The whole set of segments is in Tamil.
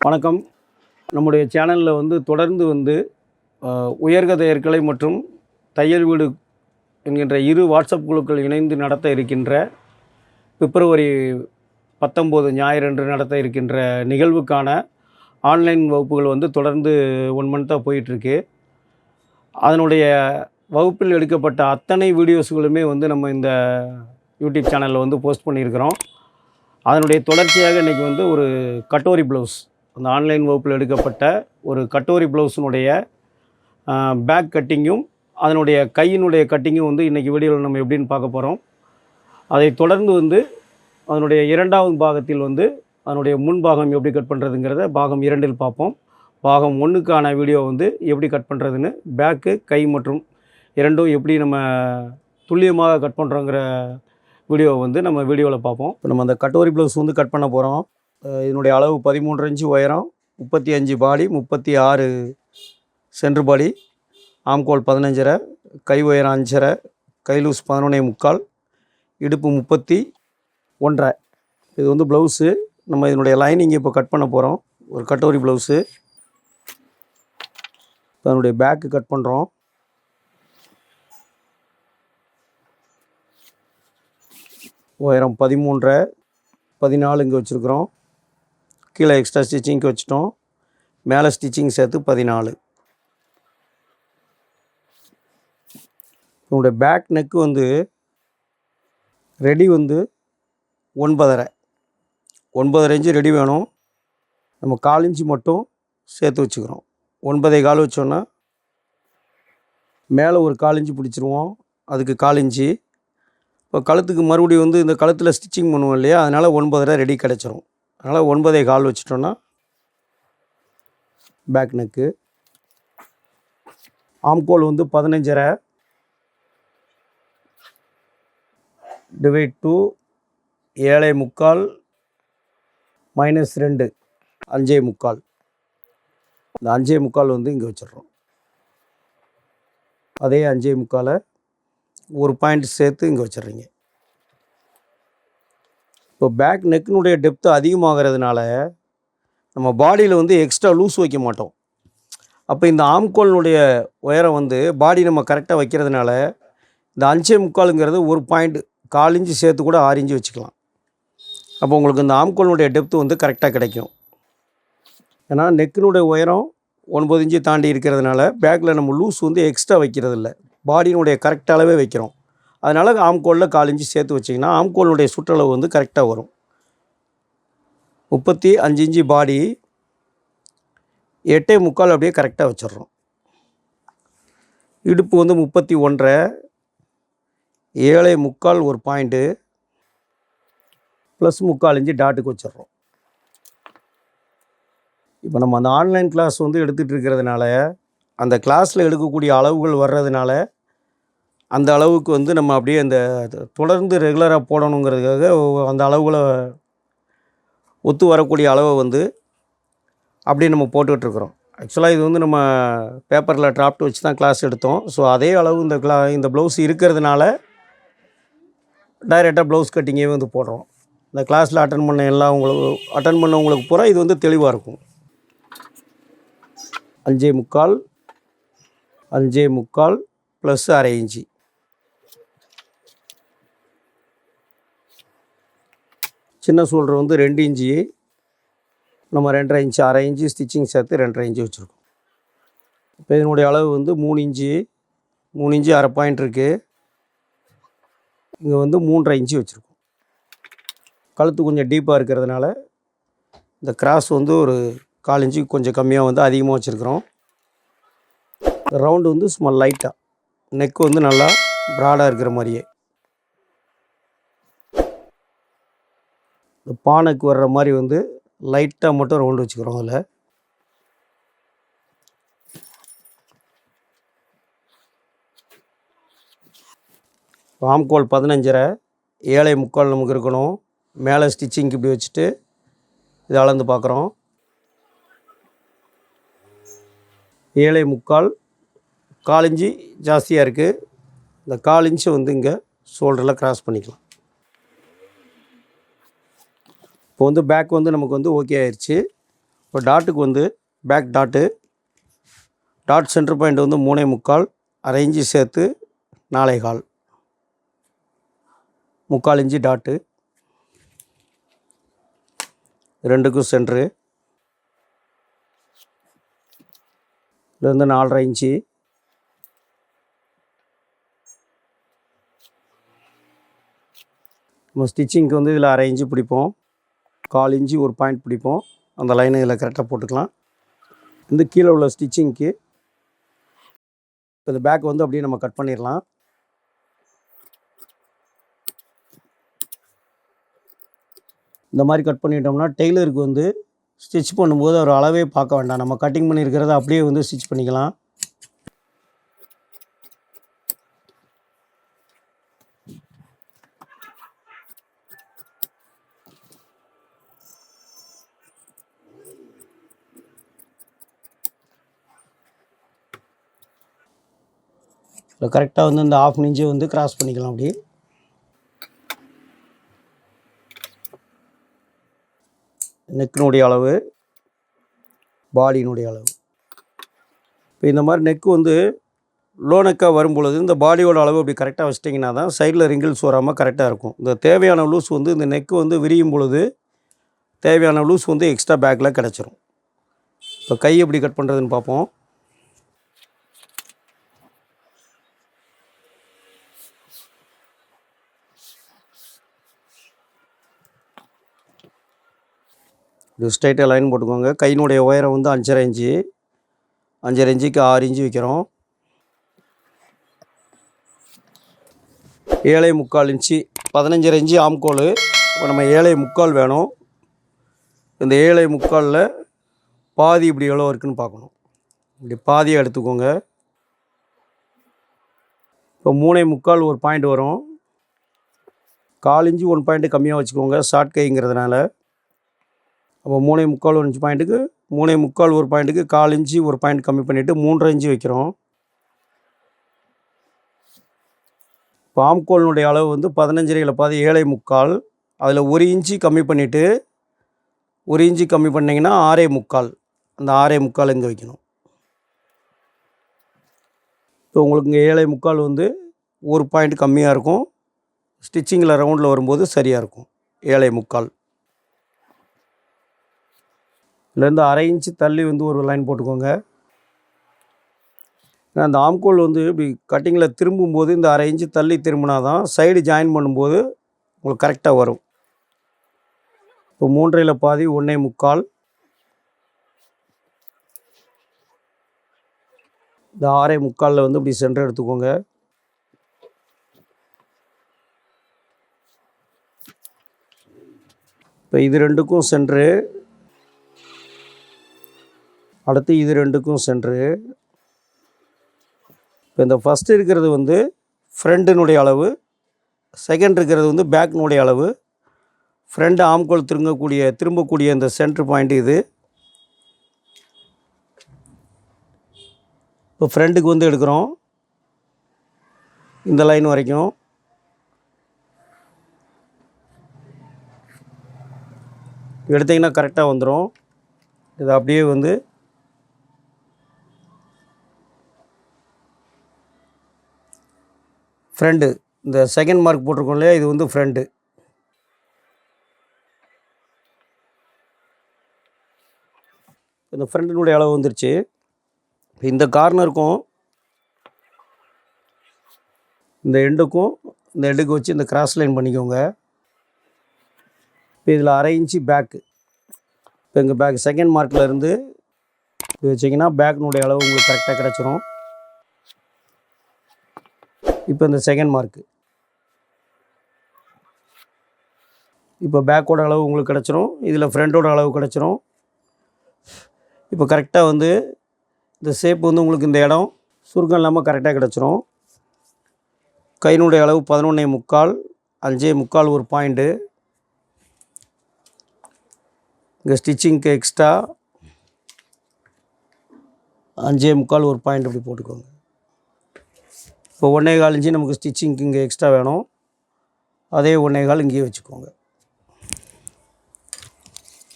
வணக்கம். நம்முடைய சேனலில் தொடர்ந்து உயர்கத ஏற்கலை மற்றும் தையல் வீடு என்கின்ற 2 வாட்ஸ்அப் குழுக்கள் இணைந்து நடத்த இருக்கின்ற பிப்ரவரி 19 ஞாயிறன்று நடத்த இருக்கின்ற நிகழ்வுக்கான ஆன்லைன் வகுப்புகள் தொடர்ந்து 1 மந்த்தாக போயிட்டுருக்கு. அதனுடைய வகுப்பில் எடுக்கப்பட்ட அத்தனை வீடியோஸ்களுமே நம்ம இந்த யூடியூப் சேனலில் போஸ்ட் பண்ணியிருக்கிறோம். அதனுடைய தொடர்ச்சியாக இன்றைக்கி ஒரு கட்டோரி ப்ளவுஸ், அந்த ஆன்லைன் வகுப்பில் எடுக்கப்பட்ட ஒரு கட்டோரி ப்ளவுஸினுடைய பேக் கட்டிங்கும் அதனுடைய கையினுடைய கட்டிங்கும் இன்றைக்கி வீடியோவில் நம்ம எப்படின்னு பார்க்க போகிறோம். அதை தொடர்ந்து அதனுடைய 2வது பாகத்தில் அதனுடைய முன்பாகம் எப்படி கட் பண்ணுறதுங்கிறத பாகம் 2இல் பார்ப்போம். பாகம் 1க்கான வீடியோ எப்படி கட் பண்ணுறதுன்னு, பேக்கு கை மற்றும் இரண்டும் எப்படி நம்ம துல்லியமாக கட் பண்ணுறோங்கிற வீடியோ நம்ம வீடியோவில் பார்ப்போம். இப்போ நம்ம அந்த கட்டோரி ப்ளவுஸ் கட் பண்ண போகிறோம். இதனுடைய அளவு 13 இன்ச்சு உயரம், 35 பாடி, 36 சென்டர் பாடி, ஆம்கோல் 15.5, கை உயரம் 5.5, கை லூஸ் 11.75, இடுப்பு 31.5. இது ப்ளவுஸு. நம்ம இதனுடைய லைனிங் இப்போ கட் பண்ண போகிறோம். ஒரு கட்டோரி ப்ளவுஸு. இப்போ அதனுடைய பேக்கு கட் பண்ணுறோம். உயரம் 13.5, 14 இங்கே வச்சுருக்குறோம். கீழே எக்ஸ்ட்ரா ஸ்டிச்சிங்க்கு வச்சுட்டோம். மேலே ஸ்டிச்சிங் சேர்த்து 14. உங்களுடைய back neck ready 9.5 inch ready வேணும். நம்ம 4 இன்ச்சு மட்டும் சேர்த்து வச்சுக்கிறோம். 9.25 வச்சோன்னா மேலே ஒரு 4 இன்ச்சு பிடிச்சிருவோம். அதுக்கு 4 இன்ச்சு. இப்போ கழுத்துக்கு மறுபடியும் இந்த கழுத்தில் ஸ்டிச்சிங் பண்ணுவோம் இல்லையா, அதனால் 9.5 ரெடி கிடச்சிரும். அதனால் 9.25 வச்சிட்டோன்னா பேக் நெக்கு. ஆம்கோல் 15.5 divide to 7.75 -2 5.75. இந்த 5.75 இங்கே வச்சிடுறோம். அதே 5.75 ஒரு பாயிண்ட் சேர்த்து இங்கே வச்சிடுறீங்க. இப்போ பேக் நெக்கினுடைய டெப்த்து அதிகமாகிறதுனால நம்ம பாடியில் எக்ஸ்ட்ரா லூஸ் வைக்க மாட்டோம். அப்போ இந்த ஆம்கோலினுடைய உயரம் பாடி நம்ம கரெக்டாக வைக்கிறதுனால இந்த 5.75ங்கிறது ஒரு பாயிண்ட் 4 இன்ச்சு சேர்த்து கூட 6 இன்ச்சு வச்சுக்கலாம். அப்போ உங்களுக்கு இந்த ஆம்கோலினுடைய டெப்த்து கரெக்டாக கிடைக்கும். ஏன்னா நெக்கினுடைய உயரம் 9 இன்ச்சு தாண்டி இருக்கிறதுனால பேக்கில் நம்ம லூஸ் எக்ஸ்ட்ரா வைக்கிறது இல்லை, பாடியினுடைய கரெக்ட் அளவே வைக்கிறோம். அதனால் ஆம்கோலில் 4 இன்ச்சு சேர்த்து வச்சிங்கன்னா ஆம்கோலினுடைய சுற்றளவு கரெக்டாக வரும். 35 இன்ச்சு பாடி, 8.75 அப்படியே கரெக்டாக வச்சிடுறோம். இடுப்பு 31.5, 7.75 ஒரு பாயிண்ட்டு ப்ளஸ் 3/4 இன்ச்சு டாட்டுக்கு வச்சிடுறோம். இப்போ நம்ம அந்த ஆன்லைன் கிளாஸ் எடுத்துகிட்டு இருக்கிறதுனால அந்த கிளாஸில் எடுக்கக்கூடிய அளவுகள் வர்றதுனால அந்த அளவுக்கு நம்ம அப்படியே அந்த தொடர்ந்து ரெகுலராக போடணுங்கிறதுக்காக அந்த அளவுகளை ஒத்து வரக்கூடிய அளவை அப்படியே நம்ம போட்டுக்கிட்டுருக்குறோம். ஆக்சுவலாக இது நம்ம பேப்பரில் டிராஃப்ட் வச்சு தான் கிளாஸ் எடுத்தோம். ஸோ அதே அளவு இந்த ப்ளவுஸ் இருக்கிறதுனால டைரெக்டாக ப்ளவுஸ் கட்டிங்கே போடுறோம். இந்த கிளாஸில் அட்டன் பண்ணவங்களுக்கு பூரா இது தெளிவாக இருக்கும். 5.75 ப்ளஸ் 1/2 இன்ச்சு. சின்ன ஷோல்டர் 2 இன்ச்சு, நம்ம 2.5 இன்ச்சு 1/2 இன்ச்சு ஸ்டிச்சிங் சேர்த்து 2.5 இன்ச்சு வச்சுருக்கோம். இப்போ இதனுடைய அளவு 3 இன்ச்சு 1/2 பாயிண்ட் இருக்குது. இங்கே 3.5 இன்ச்சு வச்சுருக்கோம். கழுத்து கொஞ்சம் டீப்பாக இருக்கிறதுனால இந்த கிராஸ் ஒரு 4 இன்ச்சு கொஞ்சம் கம்மியாக அதிகமாக வச்சுருக்குறோம். ரவுண்டு சும்மா லைட்டாக, நெக்கு நல்லா ப்ராடாக இருக்கிற மாதிரியே, இந்த பானைக்கு வர்ற மாதிரி லைட்டாக மட்டும் ரவுண்டு வச்சுக்கிறோம். அதில் ஆம்கோல் 15.5, 7.75 நமக்கு இருக்கணும். மேலே ஸ்டிச்சிங்க்கு இப்படி வச்சுட்டு இதை அளந்து பார்க்குறோம். 7.75 4 இன்ச்சு ஜாஸ்தியாக இருக்குது. இந்த 4 இன்ச்சு இங்கே ஷோல்டரில் கிராஸ் பண்ணிக்கலாம். இப்போ பேக் நமக்கு ஓகே ஆயிடுச்சு. இப்போ டாட்டுக்கு வந்து பேக் டாட் சென்டர் பாயிண்ட் வந்து 3.25, அரை இன்ச்சு சேர்த்து 4.25, 3/4 இன்ச்சு டாட்டு, ரெண்டுக்கும் சென்ட்ரு இதுலேருந்து 4.5 இன்ச்சு, நம்ம ஸ்டிச்சிங்க்கு வந்து இதில் அரை இன்ச்சு பிடிப்போம், 1/4 இன்ச்சு ஒரு பாயிண்ட் பிடிப்போம். அந்த லைனை இதில் கரெக்டாக போட்டுக்கலாம். இந்த கீழே உள்ள ஸ்டிச்சிங்க்கு இந்த பேக் வந்து அப்படியே நம்ம கட் பண்ணிடலாம். இந்த மாதிரி கட் பண்ணிட்டோம்னா டெய்லருக்கு வந்து ஸ்டிச் பண்ணும்போது ஒரு அளவே பார்க்க வேண்டாம். நம்ம கட்டிங் பண்ணியிருக்கிறத அப்படியே வந்து ஸ்டிச் பண்ணிக்கலாம். இப்போ கரெக்டாக வந்து இந்த 1/2 இன்ச்சை வந்து கிராஸ் பண்ணிக்கலாம். அப்படி நெக்கினுடைய அளவு, பாடியினுடைய அளவு. இப்போ இந்த மாதிரி நெக்கு வந்து லோ நெக்காக வரும்பொழுது இந்த பாடியோட அளவு அப்படி கரெக்டாக வச்சிட்டிங்கன்னா தான் சைடில் ரிங்கிள்ஸ் வராமல் கரெக்டாக இருக்கும். இந்த தேவையான லூஸ் வந்து இந்த நெக்கு வந்து விரியும் பொழுது தேவையான லூஸ் வந்து எக்ஸ்ட்ரா பேக்கில் கிடச்சிரும். இப்போ கை எப்படி கட் பண்ணுறதுன்னு பார்ப்போம். இது ஸ்ட்ரைட்டாக லைன் போட்டுக்கோங்க. கையினுடைய உயரம் வந்து 5.5 இன்ச்சு, 5.5 இன்ச்சுக்கு 6 இன்ச்சு வைக்கிறோம். 7.25 இன்ச்சு, 15.5 இன்ச்சு ஆம்கோல். இப்போ நம்ம 7.25 வேணும். இந்த 7.25ல் பாதி இப்படி எவ்வளோ இருக்குதுன்னு பார்க்கணும். இப்படி பாதியை எடுத்துக்கோங்க. இப்போ 3.25 ஒரு பாயிண்ட் வரும். 1/4 இன்ச்சு 1 பாயிண்ட்டு கம்மியாக வச்சுக்கோங்க ஷார்ட் கைங்கிறதுனால. அப்போ 3.25 1 இன்ச் பாயிண்ட்டுக்கு 3.25 ஒரு பாயிண்ட்டுக்கு 1/4 இன்ச்சு ஒரு பாயிண்ட் கம்மி பண்ணிவிட்டு 3.5 இன்ச்சு வைக்கிறோம். இப்போ ஆம்கோலினுடைய அளவு வந்து 15.5 பாதி 7.25, அதில் 1 இன்ச்சு கம்மி பண்ணிவிட்டு 1 இன்ச்சு கம்மி பண்ணிங்கன்னா 6.25, அந்த 6.25 இங்கே வைக்கணும். இப்போ உங்களுக்கு இங்கே 7.25 வந்து ஒரு பாயிண்ட் கம்மியாக இருக்கும். ஸ்டிச்சிங்கில் ரவுண்டில் வரும்போது சரியாக இருக்கும். 7.25 இதுலேருந்து அரை இன்ச்சு தள்ளி வந்து ஒரு லைன் போட்டுக்கோங்க. ஏன்னா அந்த ஆம்கோல் வந்து இப்படி கட்டிங்கில் திரும்பும்போது இந்த அரை இன்ச்சு தள்ளி திரும்பினா தான் சைடு ஜாயின் பண்ணும்போது உங்களுக்கு கரெக்டாக வரும். இப்போ 3.5 பாதி 1.25, இந்த 6.25 வந்து இப்படி சென்டர் எடுத்துக்கோங்க. இப்போ இது ரெண்டுக்கும் சென்ட்ரு, அடுத்து இது ரெண்டுக்கும் சென்ட்ரு. இப்போ இந்த ஃபஸ்ட்டு இருக்கிறது வந்து ஃப்ரண்ட்டினுடைய அளவு, செகண்ட் இருக்கிறது வந்து பேக்கினுடைய அளவு. ஃப்ரண்ட் ஆம்கோல் திரும்பக்கூடிய இந்த சென்ட்ரு பாயிண்ட் இது. இப்போ ஃப்ரண்ட்டுக்கு வந்து எடுக்கிறோம் இந்த லைன் வரைக்கும். எடுத்திங்கன்னா கரெக்டாக வந்துடும். இது அப்படியே வந்து ஃப்ரண்ட்டு, இந்த செகண்ட் மார்க் போட்டிருக்கோம் இல்லையா, இது வந்து ஃப்ரண்ட்டு. இந்த ஃப்ரண்ட்டினுடைய அளவு வந்துருச்சு. இந்த கார்னருக்கும் இந்த எண்டுக்கு வச்சு இந்த கிராஸ் லைன் பண்ணிக்கோங்க. இப்போ இதில் அரை இன்ச்சு பேக்கு. இப்போ எங்கள் பேக் செகண்ட் மார்க்கில் இருந்து இது வச்சிங்கன்னா பேக்கினுடைய அளவு உங்களுக்கு கரெக்டாக கிடச்சிரும். இப்போ இந்த செகண்ட் மார்க்கு, இப்போ பேக்கோட அளவு உங்களுக்கு கிடச்சிரும். இதில் ஃப்ரண்ட்டோட அளவு கிடச்சிரும். இப்போ கரெக்டாக வந்து இந்த ஷேப் வந்து உங்களுக்கு இந்த இடம் சுருக்கம் இல்லாமல் கரெக்டாக கிடச்சிரும். கையினுடைய அளவு 11.25, 5.25 ஒரு பாயிண்ட்டு. இங்கே ஸ்டிச்சிங்க்கு எக்ஸ்ட்ரா 5.25 ஒரு பாயிண்ட் அப்படி போட்டுக்கோங்க. இப்போ 1.25 இன்ச்சு நமக்கு ஸ்டிச்சிங்க்கு இங்கே எக்ஸ்ட்ரா வேணும். அதே 1.25 இங்கேயே வச்சுக்கோங்க.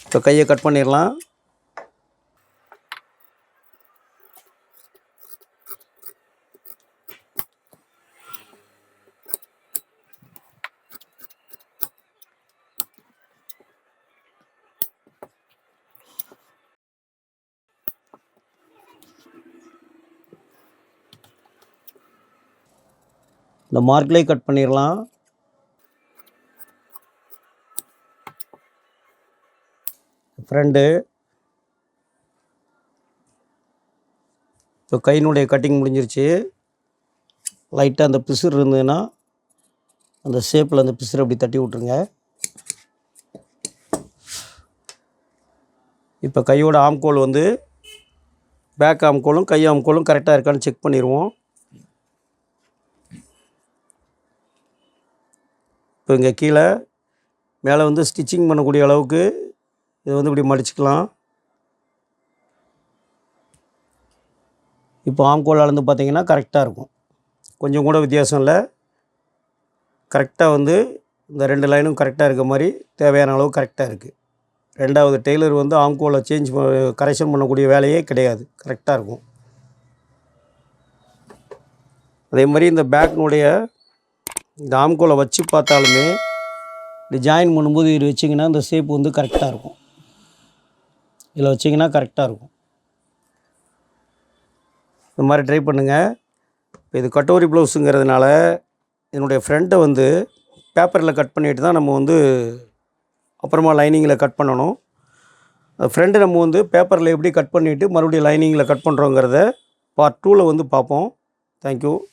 இப்போ கையை கட் பண்ணிடலாம். இந்த மார்க்லேயே கட் பண்ணிடலாம். ஃப்ரெண்டு இப்போ கையினுடைய கட்டிங் முடிஞ்சிருச்சு. லைட்டாக அந்த பிசுறு இருந்ததுன்னா அந்த ஷேப்பில் அந்த பிசுறு அப்படி தட்டி விட்ருங்க. இப்போ கையோட ஆம்கோல் வந்து பேக் ஆம்கோலும் கை ஆம்கோலும் கரெக்டாக இருக்கான்னு செக் பண்ணிடுவோம். இப்போ இங்கே கீழே மேலே வந்து ஸ்டிச்சிங் பண்ணக்கூடிய அளவுக்கு இதை வந்து இப்படி மடிச்சுக்கலாம். இப்போ ஆம்கோல் அளந்து பார்த்திங்கன்னா கரெக்டாக இருக்கும். கொஞ்சம் கூட வித்தியாசம் இல்லை. கரெக்டாக வந்து இந்த 2 லைனும் கரெக்டாக இருக்க மாதிரி தேவையான அளவு கரெக்டாக இருக்குது. ரெண்டாவது டெய்லர் வந்து ஆம்கோலை கரெக்ஷன் பண்ணக்கூடிய வேலையே கிடையாது. கரெக்டாக இருக்கும். அதே மாதிரி இந்த பேக்கினுடைய இந்த ஆம்கோலை வச்சு பார்த்தாலுமே இப்படி ஜாயின் பண்ணும்போது இது வச்சிங்கன்னா இந்த ஷேப் வந்து கரெக்டாக இருக்கும். இதில் வச்சிங்கன்னா கரெக்டாக இருக்கும். இந்த மாதிரி ட்ரை பண்ணுங்கள். இப்போ இது கட்டோரி ப்ளவுஸுங்கிறதுனால இதனுடைய ஃப்ரண்ட்டை வந்து பேப்பரில் கட் பண்ணிட்டு தான் நம்ம வந்து அப்புறமா லைனிங்கில் கட் பண்ணணும். ஃப்ரண்ட்டு நம்ம வந்து பேப்பரில் எப்படி கட் பண்ணிவிட்டு மறுபடியும் லைனிங்கில் கட் பண்ணுறோங்கிறத பார்ட் 2ல் வந்து பார்ப்போம். தேங்க்யூ.